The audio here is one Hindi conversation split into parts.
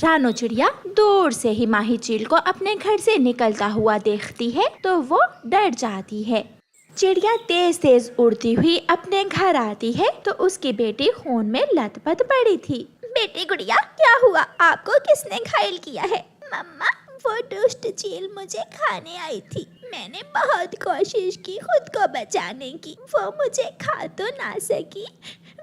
रानो चिड़िया दूर से ही माही चील को अपने घर से निकलता हुआ देखती है तो वो डर जाती है। चिड़िया तेज तेज उड़ती हुई अपने घर आती है तो उसकी बेटी खून में लथपथ पड़ी थी। बेटी गुड़िया, क्या हुआ? आपको किसने घायल किया है? मम्मा, वो दुष्ट चील मुझे खाने आई थी। मैंने बहुत कोशिश की खुद को बचाने की। वो मुझे खा तो ना सकी,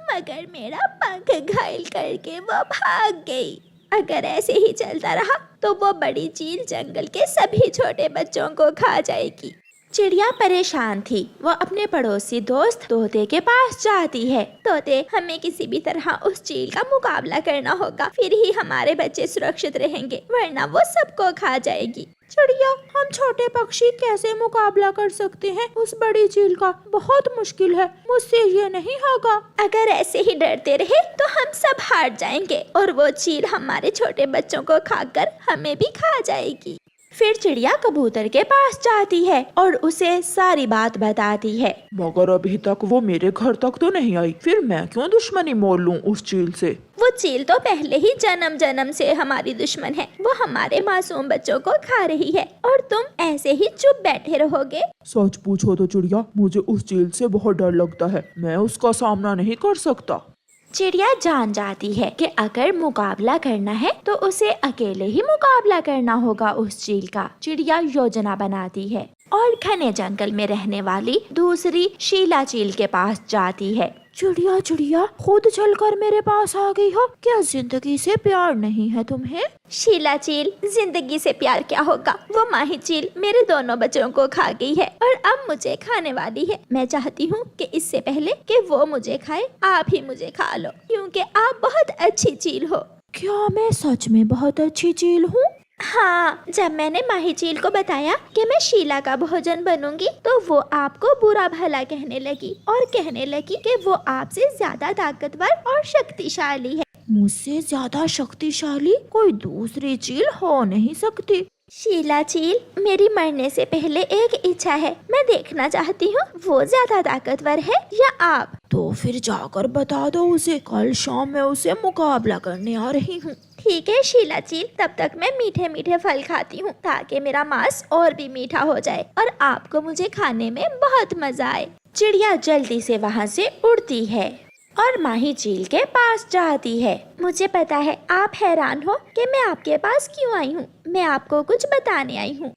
मगर मेरा पंख घायल करके वो भाग गई। अगर ऐसे ही चलता रहा तो वो बड़ी चील जंगल के सभी छोटे बच्चों को खा जाएगी। चिड़िया परेशान थी। वो अपने पड़ोसी दोस्त तोते के पास जाती है। तोते, हमें किसी भी तरह उस चील का मुकाबला करना होगा, फिर ही हमारे बच्चे सुरक्षित रहेंगे, वरना वो सबको खा जाएगी। चिड़िया, हम छोटे पक्षी कैसे मुकाबला कर सकते हैं उस बड़ी चील का? बहुत मुश्किल है, मुझसे ये नहीं होगा। अगर ऐसे ही डरते रहे तो हम सब हार जाएंगे और वो चील हमारे छोटे बच्चों को खाकर हमें भी खा जाएगी। फिर चिड़िया कबूतर के पास जाती है और उसे सारी बात बताती है। मगर अभी तक वो मेरे घर तक तो नहीं आई, फिर मैं क्यों दुश्मनी मोल लूं उस चील से? वो चील तो पहले ही जन्म जन्म से हमारी दुश्मन है। वो हमारे मासूम बच्चों को खा रही है और तुम ऐसे ही चुप बैठे रहोगे? सच पूछो तो चिड़िया, मुझे उस चील से बहुत डर लगता है। मैं उसका सामना नहीं कर सकता। चिड़िया जान जाती है कि अगर मुकाबला करना है तो उसे अकेले ही मुकाबला करना होगा उस चील का। चिड़िया योजना बनाती है और घने जंगल में रहने वाली दूसरी शीला चील के पास जाती है। चिड़िया चिड़िया, खुद चलकर मेरे पास आ गई हो, क्या जिंदगी से प्यार नहीं है तुम्हें? शीला चील, जिंदगी से प्यार क्या होगा? वो माही चील मेरे दोनों बच्चों को खा गई है और अब मुझे खाने वाली है। मैं चाहती हूँ कि इससे पहले कि वो मुझे खाए, आप ही मुझे खा लो, क्योंकि आप बहुत अच्छी चील हो। क्या मैं सच में बहुत अच्छी चील हूँ? हाँ, जब मैंने माही चील को बताया कि मैं शीला का भोजन बनूंगी तो वो आपको बुरा भला कहने लगी और कहने लगी कि वो आपसे ज्यादा ताकतवर और शक्तिशाली है। मुझसे ज्यादा शक्तिशाली कोई दूसरी चील हो नहीं सकती। शीला चील, मेरी मरने से पहले एक इच्छा है। मैं देखना चाहती हूँ वो ज्यादा ताकतवर है या आप। तो फिर जाकर बता दो उसे, कल शाम मैं उसे मुकाबला करने आ रही हूँ। ठीक है शीला चील, तब तक मैं मीठे मीठे फल खाती हूँ ताकि मेरा मांस और भी मीठा हो जाए और आपको मुझे खाने में बहुत मजा आए। चिड़िया जल्दी से वहाँ से उड़ती है और माही चील के पास जाती है। मुझे पता है आप हैरान हो कि मैं आपके पास क्यों आई हूँ। मैं आपको कुछ बताने आई हूँ।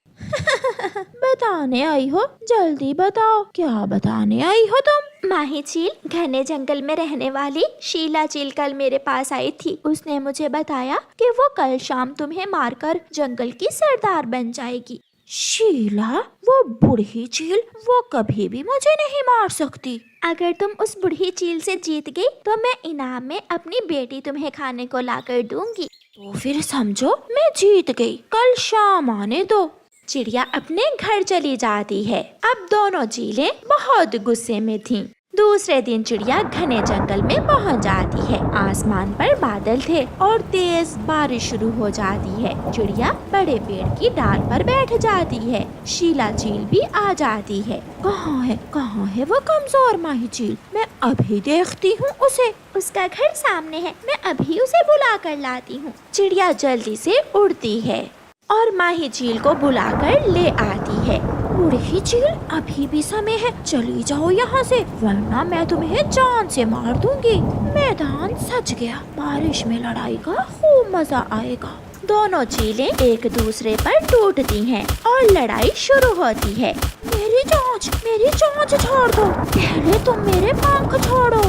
बताने आई हो? जल्दी बताओ, क्या बताने आई हो तुम? माही चील, घने जंगल में रहने वाली शीला चील कल मेरे पास आई थी। उसने मुझे बताया कि वो कल शाम तुम्हें मारकर जंगल की सरदार बन जाएगी। शीला, वो बूढ़ी चील, वो कभी भी मुझे नहीं मार सकती। अगर तुम उस बूढ़ी चील से जीत गई तो मैं इनाम में अपनी बेटी तुम्हें खाने को लाकर दूंगी। तो फिर समझो मैं जीत गई, कल शाम आने दो। चिड़िया अपने घर चली जाती है। अब दोनों चीलें बहुत गुस्से में थीं। दूसरे दिन चिड़िया घने जंगल में पहुंच जाती है। आसमान पर बादल थे और तेज बारिश शुरू हो जाती है। चिड़िया बड़े पेड़ की डाल पर बैठ जाती है। शीला चील भी आ जाती है। कहाँ है वो कमजोर माही चील? मैं अभी देखती हूँ उसे। उसका घर सामने है, मैं अभी उसे बुला कर लाती हूँ। चिड़िया जल्दी से उड़ती है और माही चील को बुलाकर ले आती है। बूढ़ी चील, अभी भी समय है, चली जाओ यहाँ से, वरना मैं तुम्हें जान से मार दूंगी। मैदान सज गया, बारिश में लड़ाई का खूब मजा आएगा। दोनों चीलें एक दूसरे पर टूटती हैं और लड़ाई शुरू होती है। मेरी चोंच छोड़ दो, पहले तुम मेरे पंख छोड़ो।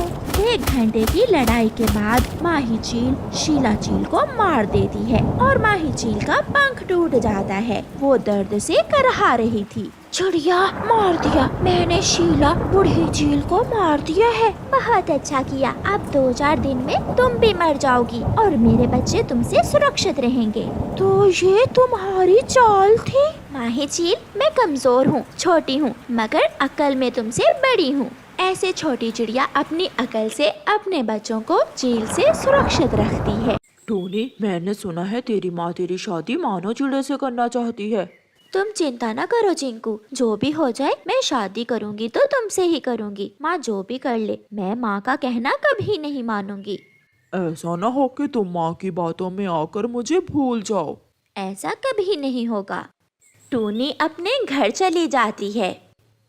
1 घंटे की लड़ाई के बाद माही चील शीला चील को मार देती है और माही चील का पंख टूट जाता है। वो दर्द से करहा रही थी। चिड़िया, मार दिया मैंने, शीला बूढ़ी चील को मार दिया है। बहुत अच्छा किया, अब 2-4 दिन में तुम भी मर जाओगी और मेरे बच्चे तुमसे सुरक्षित रहेंगे। तो ये तुम्हारी चाल थी? माही चील, मैं कमजोर हूँ, छोटी हूँ, मगर अक्ल में तुमसे बड़ी हूँ। ऐसे छोटी चिड़िया अपनी अकल से अपने बच्चों को चील से सुरक्षित रखती है। टोनी, मैंने सुना है तेरी माँ तेरी शादी मानो चिड़े से करना चाहती है। तुम चिंता न करो चिंकू, जो भी हो जाए मैं शादी करूंगी तो तुमसे ही करूंगी। माँ जो भी कर ले, मैं माँ का कहना कभी नहीं मानूंगी। ऐसा ना हो कि तुम माँ की बातों में आकर मुझे भूल जाओ। ऐसा कभी नहीं होगा। टूनी अपने घर चली जाती है।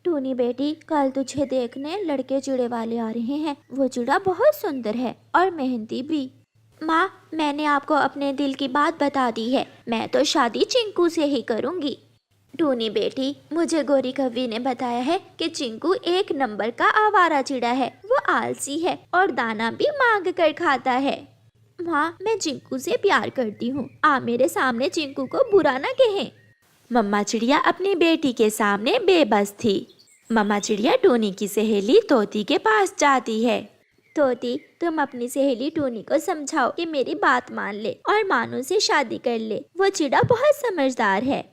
टूनी बेटी, कल तुझे देखने लड़के चिड़े वाले आ रहे हैं। वो चिड़ा बहुत सुंदर है और मेहनती भी। माँ, मैंने आपको अपने दिल की बात बता दी है। मैं तो शादी चिंकू से ही करूँगी। टूनी बेटी, मुझे गोरी कव्वी ने बताया है कि चिंकू एक नंबर का आवारा चिड़ा है। वो आलसी है और दाना भी मांग कर खाता है। माँ, मैं चिंकू से प्यार करती हूँ। आप मेरे सामने चिंकू को बुरा ना कहें। मम्मा चिड़िया अपनी बेटी के सामने बेबस थी। मम्मा चिड़िया टूनी की सहेली तोती के पास जाती है। तोती, तुम अपनी सहेली टूनी को समझाओ कि मेरी बात मान ले और मानू से शादी कर ले। वो चिड़ा बहुत समझदार है।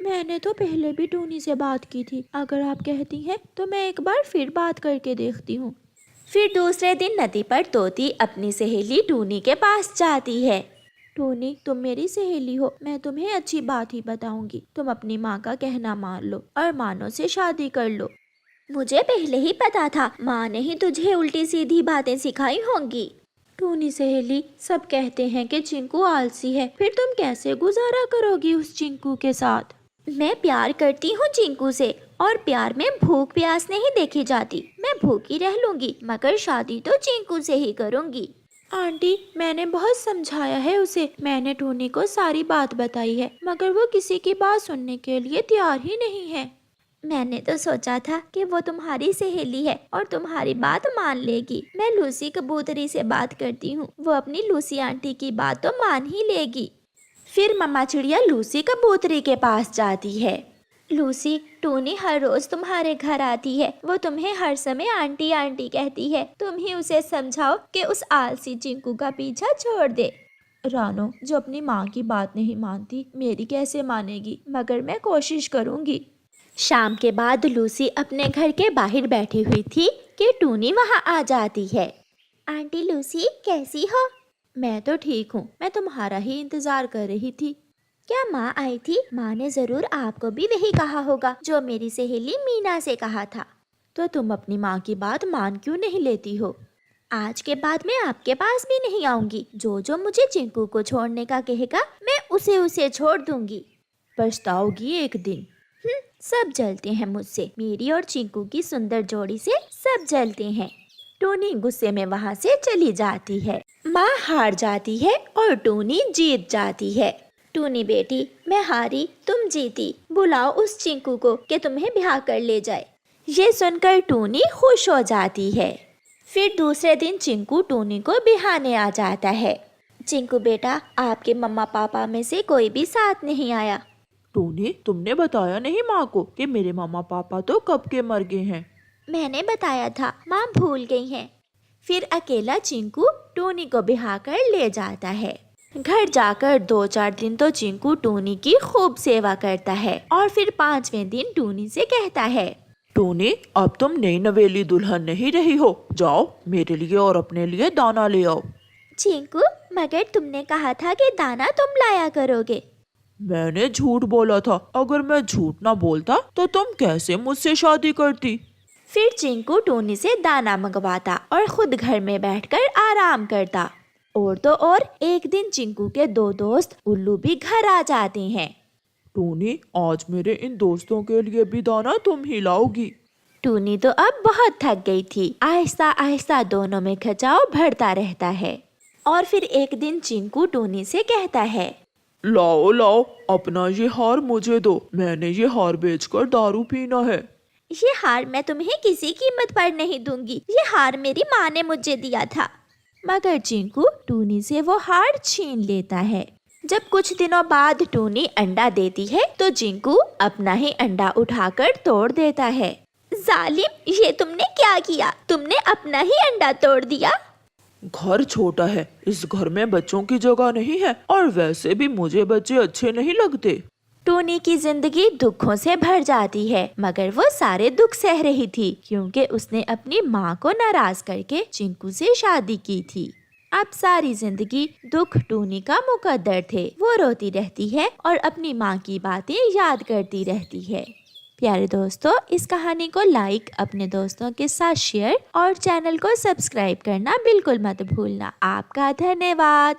मैंने तो पहले भी टूनी से बात की थी। अगर आप कहती हैं तो मैं एक बार फिर बात करके देखती हूँ। फिर दूसरे दिन नदी पर तोती अपनी सहेली टूनी के पास जाती है। टूनी, तुम मेरी सहेली हो, मैं तुम्हें अच्छी बात ही बताऊंगी। तुम अपनी माँ का कहना मान लो और मानो से शादी कर लो। मुझे पहले ही पता था, माँ ने ही तुझे उल्टी सीधी बातें सिखाई होंगी। टूनी सहेली, सब कहते हैं कि चिंकू आलसी है, फिर तुम कैसे गुजारा करोगी उस चिंकू के साथ? मैं प्यार करती हूँ चिंकू से और प्यार में भूख प्यास नहीं देखी जाती। मैं भूखी रह लूंगी मगर शादी तो चिंकू से ही करूंगी। आंटी, मैंने बहुत समझाया है उसे। मैंने टूनी को सारी बात बताई है मगर वो किसी की बात सुनने के लिए तैयार ही नहीं है। मैंने तो सोचा था कि वो तुम्हारी सहेली है और तुम्हारी बात मान लेगी। मैं लूसी कबूतरी से बात करती हूँ, वो अपनी लूसी आंटी की बात तो मान ही लेगी। फिर मम्मा चिड़िया लूसी कबूतरी के पास जाती है। लूसी, टूनी हर रोज तुम्हारे घर आती है। वो तुम्हें हर समय आंटी आंटी कहती है। तुम ही उसे समझाओ कि उस आलसी चिंकू का पीछा छोड़ दे। रानो, जो अपनी माँ की बात नहीं मानती, मेरी कैसे मानेगी? मगर मैं कोशिश करूँगी। शाम के बाद लूसी अपने घर के बाहर बैठी हुई थी कि टूनी वहाँ आ जाती है। आंटी लूसी, कैसी हो? मैं तो ठीक हूँ, मैं तुम्हारा ही इंतजार कर रही थी। क्या माँ आई थी? माँ ने जरूर आपको भी वही कहा होगा जो मेरी सहेली मीना से कहा था। तो तुम अपनी माँ की बात मान क्यों नहीं लेती हो? आज के बाद मैं आपके पास भी नहीं आऊंगी। जो जो मुझे चिंकू को छोड़ने का कहेगा मैं उसे छोड़ दूंगी। पछताओगी एक दिन। सब जलते हैं मुझसे। मेरी और चिंकू की सुंदर जोड़ी से सब जलते हैं। टूनी गुस्से में वहाँ से चली जाती है। माँ हार जाती है और टूनी जीत जाती है। टूनी बेटी, मैं हारी, तुम जीती। बुलाओ उस चिंकू को कि तुम्हें ब्याह कर ले जाए। ये सुनकर टूनी खुश हो जाती है। फिर दूसरे दिन चिंकू टूनी को बिहाने आ जाता है। चिंकू बेटा, आपके मम्मा पापा में से कोई भी साथ नहीं आया। टूनी, तुमने बताया नहीं माँ को कि मेरे मामा पापा तो कब के मर गए हैं? मैंने बताया था, माँ भूल गई हैं। फिर अकेला चिंकू टूनी को बिहा कर ले जाता है। घर जाकर 2-4 दिन तो चिंकू टूनी की खूब सेवा करता है और फिर 5वें दिन टूनी से कहता है, टूनी, अब तुम नई नवेली दुल्हन नहीं रही हो। जाओ, मेरे लिए और अपने लिए दाना ले आओ। चिंकू, मगर तुमने कहा था कि दाना तुम लाया करोगे। मैंने झूठ बोला था। अगर मैं झूठ ना बोलता तो तुम कैसे मुझसे शादी करती? फिर चिंकू टूनी से दाना मंगवाता और खुद घर में बैठकर आराम करता। और तो और एक दिन चिंकू के 2 दोस्त उल्लू भी घर आ जाते हैं। टूनी, आज मेरे इन दोस्तों के लिए भी दाना तुम ही लाओगी। टूनी तो अब बहुत थक गई थी। आहिस्ता आहिस्ता दोनों में खचाव बढ़ता रहता है। और फिर एक दिन चिंकू टूनी से कहता है, लाओ लाओ, अपना ये हार मुझे दो। मैंने ये हार बेचकर दारू पीना है। ये हार मैं तुम्हें किसी कीमत पर नहीं दूंगी। ये हार मेरी माँ ने मुझे दिया था। मगर चिंकू टूनी से वो हार छीन लेता है। जब कुछ दिनों बाद टूनी अंडा देती है तो चिंकू अपना ही अंडा उठाकर तोड़ देता है। जालिम, ये तुमने क्या किया? तुमने अपना ही अंडा तोड़ दिया। घर छोटा है, इस घर में बच्चों की जगह नहीं है और वैसे भी मुझे बच्चे अच्छे नहीं लगते। टूनी की जिंदगी दुखों से भर जाती है मगर वो सारे दुख सह रही थी क्योंकि उसने अपनी माँ को नाराज करके चिंकू से शादी की थी। अब सारी जिंदगी दुख टूनी का मुकद्दर थे। वो रोती रहती है और अपनी माँ की बातें याद करती रहती है। प्यारे दोस्तों, इस कहानी को लाइक, अपने दोस्तों के साथ शेयर और चैनल को सब्सक्राइब करना बिल्कुल मत भूलना। आपका धन्यवाद।